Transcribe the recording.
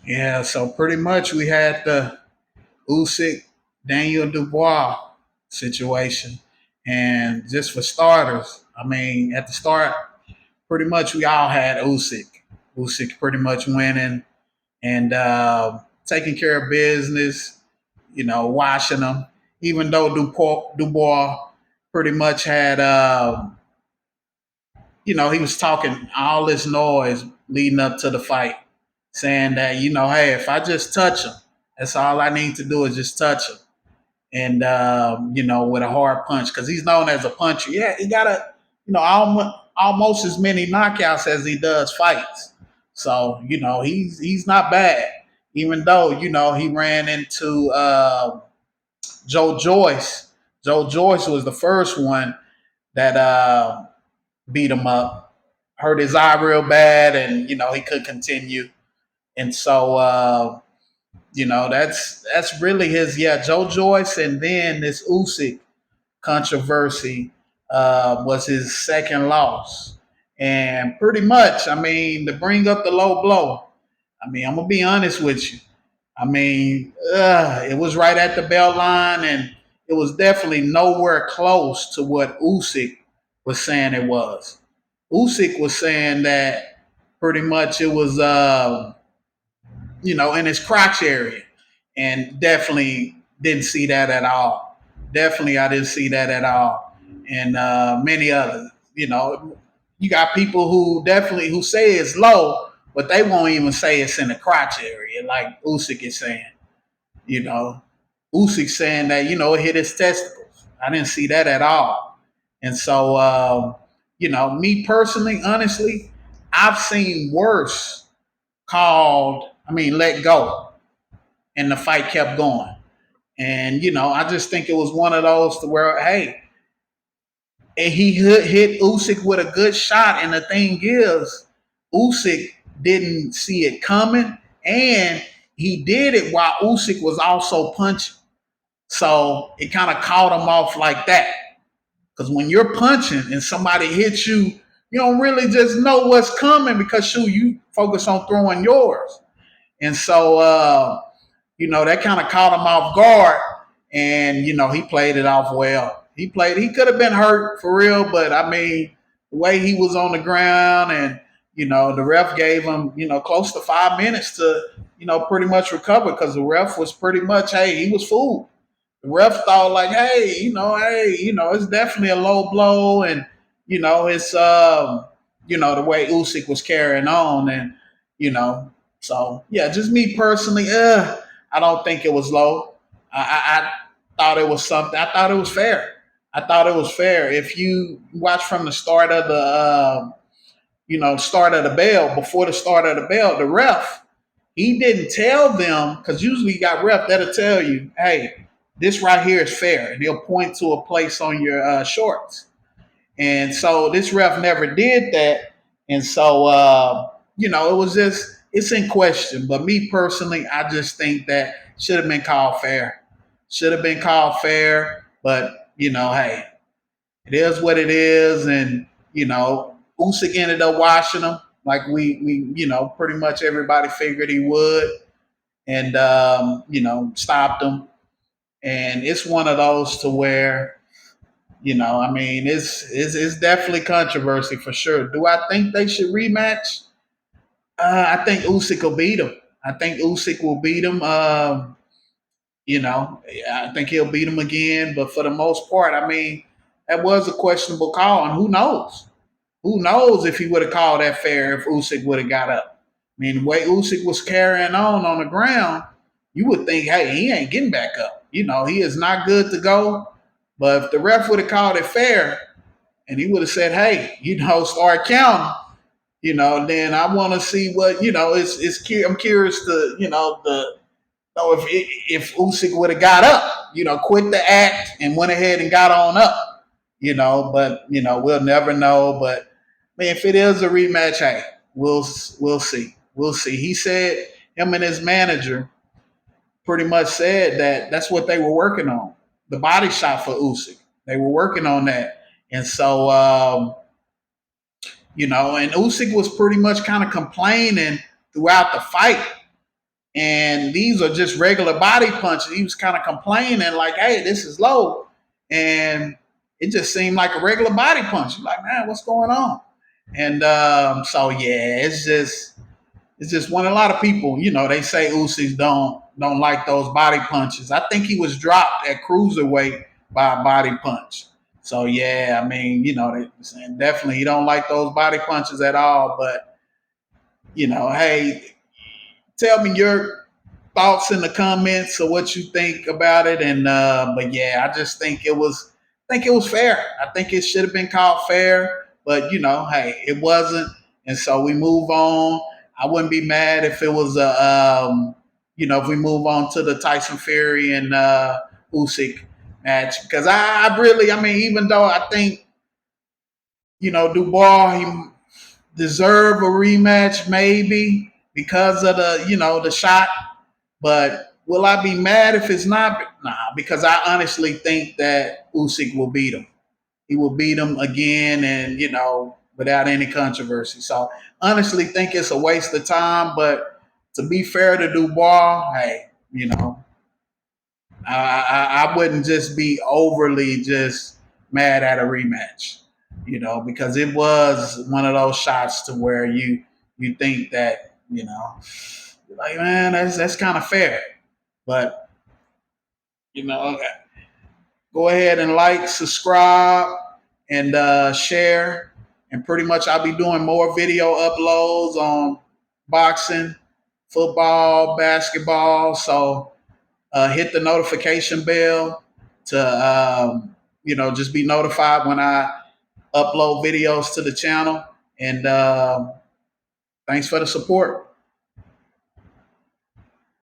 Yeah, so pretty much we had the Usyk, Daniel Dubois situation. And just for starters, I mean, at the start, pretty much we all had Usyk. Usyk pretty much winning and taking care of business, watching them. Even though Dubois pretty much had, he was talking all this noise leading up to the fight, saying that, hey, if I just touch him, that's all I need to do is just touch him. And, with a hard punch, because he's known as a puncher. Yeah, he got almost as many knockouts as he does fights. So, he's not bad. Even though, he ran into Joe Joyce. Joe Joyce was the first one that beat him up, hurt his eye real bad, and he could continue. And so that's really his Joe Joyce, and then this Usyk controversy was his second loss. And pretty much, I mean, to bring up the low blow, I mean, I'm gonna be honest with you. I mean, it was right at the bell line, and it was definitely nowhere close to what Usyk was saying it was. Usyk was saying that pretty much it was, in his crotch area, and definitely didn't see that at all. Definitely, I didn't see that at all, and many others. You got people who say it's low, but they won't even say it's in the crotch area, like Usyk is saying. You know, Usyk saying that it hit his testicles. I didn't see that at all, and so me personally, honestly, I've seen worse called. I mean, let go, and the fight kept going. And I just think it was one of those to where, hey, and he hit Usyk with a good shot, and the thing is, Usyk didn't see it coming, and he did it while Usyk was also punching. So it kind of caught him off like that. Because when you're punching and somebody hits you, you don't really just know what's coming because shoot, you focus on throwing yours. And so that kind of caught him off guard, and he played it off well. He could have been hurt for real, but I mean, the way he was on the ground, and the ref gave him close to 5 minutes to pretty much recover, because the ref was pretty much, hey, he was fooled. The ref thought like, hey, it's definitely a low blow, and it's the way Usyk was carrying on, and you know, so yeah, just me personally, I don't think it was low. I thought it was something. I thought it was fair. I thought it was fair. If you watch from the start of the, start of the bell, before the start of the bell, the ref, he didn't tell them, because usually you got ref that'll tell you, hey, this right here is fair, and he'll point to a place on your shorts. And so this ref never did that, and so it was just, it's in question. But me personally, I just think that should have been called fair. Should have been called fair, but hey, it is what it is, and Usyk ended up washing him like we pretty much everybody figured he would, and stopped him. And it's one of those to where I mean, it's definitely controversy for sure. Do I think they should rematch? I think Usyk will beat him. I think Usyk will beat him. I think he'll beat him again. But for the most part, I mean, that was a questionable call, and who knows? Who knows if he would have called that fair if Usyk would have got up? I mean, the way Usyk was carrying on the ground, you would think, hey, he ain't getting back up. He is not good to go. But if the ref would have called it fair, and he would have said, hey, start counting, then I want to see what, I'm curious to, know if Usyk would have got up, quit the act and went ahead and got on up, but, we'll never know. But, man, if it is a rematch, hey, we'll see. We'll see. He said, him and his manager pretty much said that that's what they were working on, the body shot for Usyk. They were working on that. And so, and Usyk was pretty much kind of complaining throughout the fight, and these are just regular body punches. He was kind of complaining, like, "Hey, this is low," and it just seemed like a regular body punch. You're like, man, what's going on? And so yeah, it's just when a lot of people, they say Usyk don't like those body punches. I think he was dropped at cruiserweight by a body punch. So yeah, I mean, they saying definitely he don't like those body punches at all. But hey, tell me your thoughts in the comments of what you think about it. And but yeah, I just think it was fair. I think it should have been called fair, but hey, it wasn't, and so we move on. I wouldn't be mad if it was if we move on to the Tyson Fury and Usyk match, because I really, I mean, even though I think Dubois, he deserve a rematch maybe because of the shot, but will I be mad if it's not? Nah, because I honestly think that Usyk will beat him. He will beat him again, and without any controversy. So honestly, think it's a waste of time. But to be fair to Dubois, hey, I wouldn't just be overly just mad at a rematch, because it was one of those shots to where you think that like, man, that's kind of fair. But okay. Go ahead and like, subscribe, and share. And pretty much I'll be doing more video uploads on boxing, football, basketball. So hit the notification bell to just be notified when I upload videos to the channel. And thanks for the support.